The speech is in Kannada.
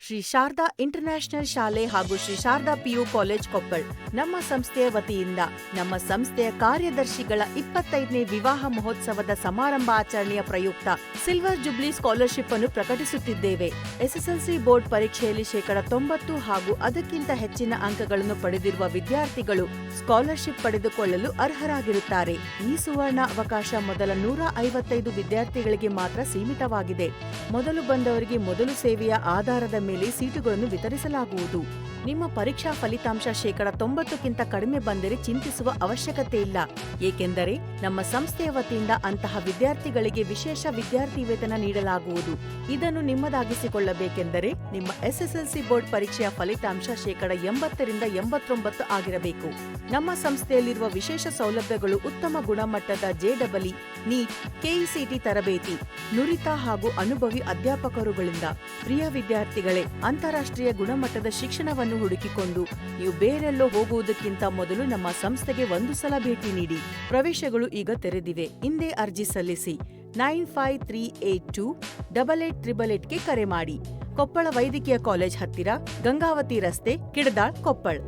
ಶ್ರೀ ಶಾರದಾ ಇಂಟರ್ನ್ಯಾಷನಲ್ ಶಾಲೆ ಹಾಗೂ ಶ್ರೀ ಶಾರದಾ ಪಿಯು ಕಾಲೇಜ್ ಕೊಪ್ಪಳ್ ನಮ್ಮ ಸಂಸ್ಥೆಯ ವತಿಯಿಂದ ನಮ್ಮ ಸಂಸ್ಥೆಯ ಕಾರ್ಯದರ್ಶಿಗಳ 25ನೇ ವಿವಾಹ ಮಹೋತ್ಸವದ ಸಮಾರಂಭಾಚರಣೆಯ ಪ್ರಯುಕ್ತ ಸಿಲ್ವರ್ ಜುಬ್ಲಿ ಸ್ಕಾಲರ್ಶಿಪ್ ಅನ್ನು ಪ್ರಕಟಿಸುತ್ತಿದ್ದೇವೆ. ಎಸ್ಎಸ್ಎಲ್ಸಿ ಬೋರ್ಡ್ ಪರೀಕ್ಷೆಯಲ್ಲಿ 90% ಹಾಗೂ ಅದಕ್ಕಿಂತ ಹೆಚ್ಚಿನ ಅಂಕಗಳನ್ನು ಪಡೆದಿರುವ ವಿದ್ಯಾರ್ಥಿಗಳು ಸ್ಕಾಲರ್ಶಿಪ್ ಪಡೆದುಕೊಳ್ಳಲು ಅರ್ಹರಾಗಿರುತ್ತಾರೆ. ಈ ಸುವರ್ಣ ಅವಕಾಶ ಮೊದಲ 155 ವಿದ್ಯಾರ್ಥಿಗಳಿಗೆ ಮಾತ್ರ ಸೀಮಿತವಾಗಿದೆ. ಮೊದಲು ಬಂದವರಿಗೆ ಮೊದಲು ಸೇವೆಯ ಆಧಾರದ ಮೇಲೆ ಸೀಟುಗಳನ್ನು ವಿತರಿಸಲಾಗುವುದು. ನಿಮ್ಮ ಪರೀಕ್ಷಾ ಫಲಿತಾಂಶ 90%ಕ್ಕಿಂತ ಕಡಿಮೆ ಬಂದರೆ ಚಿಂತಿಸುವ ಅವಶ್ಯಕತೆ ಇಲ್ಲ. ಏಕೆಂದರೆ ನಮ್ಮ ಸಂಸ್ಥೆಯ ವತಿಯಿಂದ ಅಂತಹ ವಿದ್ಯಾರ್ಥಿಗಳಿಗೆ ವಿಶೇಷ ವಿದ್ಯಾರ್ಥಿ ವೇತನ ನೀಡಲಾಗುವುದು. ಇದನ್ನು ನಿಮ್ಮದಾಗಿಸಿಕೊಳ್ಳಬೇಕೆಂದರೆ ನಿಮ್ಮ ಎಸ್ಎಸ್ಎಲ್ಸಿ ಬೋರ್ಡ್ ಪರೀಕ್ಷೆಯ ಫಲಿತಾಂಶ 80% 89 ಆಗಿರಬೇಕು. ನಮ್ಮ ಸಂಸ್ಥೆಯಲ್ಲಿರುವ ವಿಶೇಷ ಸೌಲಭ್ಯಗಳು ಉತ್ತಮ ಗುಣಮಟ್ಟದ ಜೆಇಇ, ನೀಟ್, ಕೆಇಸಿಟಿ ತರಬೇತಿ, ನುರಿತ ಹಾಗೂ ಅನುಭವಿ ಅಧ್ಯಾಪಕರುಗಳಿಂದ. ಪ್ರಿಯ ವಿದ್ಯಾರ್ಥಿಗಳೇ, ಅಂತಾರಾಷ್ಟ್ರೀಯ ಗುಣಮಟ್ಟದ ಶಿಕ್ಷಣವನ್ನು ಹುಡುಕಿಕೊಂಡು ನೀವು ಬೇರೆಲ್ಲೋ ಹೋಗುವುದಕ್ಕಿಂತ ಮೊದಲು ನಮ್ಮ ಸಂಸ್ಥೆಗೆ ಒಂದು ಸಲ ಭೇಟಿ ನೀಡಿ. ಪ್ರವೇಶಗಳು ಈಗ ತೆರೆದಿವೆ. ಹಿಂದೆ ಅರ್ಜಿ ಸಲ್ಲಿಸಿ. 9538288888ಗೆ ಕರೆ ಮಾಡಿ. ಕೊಪ್ಪಳ ವೈದ್ಯಕೀಯ ಕಾಲೇಜ್ ಹತ್ತಿರ, ಗಂಗಾವತಿ ರಸ್ತೆ, ಕಿಡದಾಳ್, ಕೊಪ್ಪಳ್.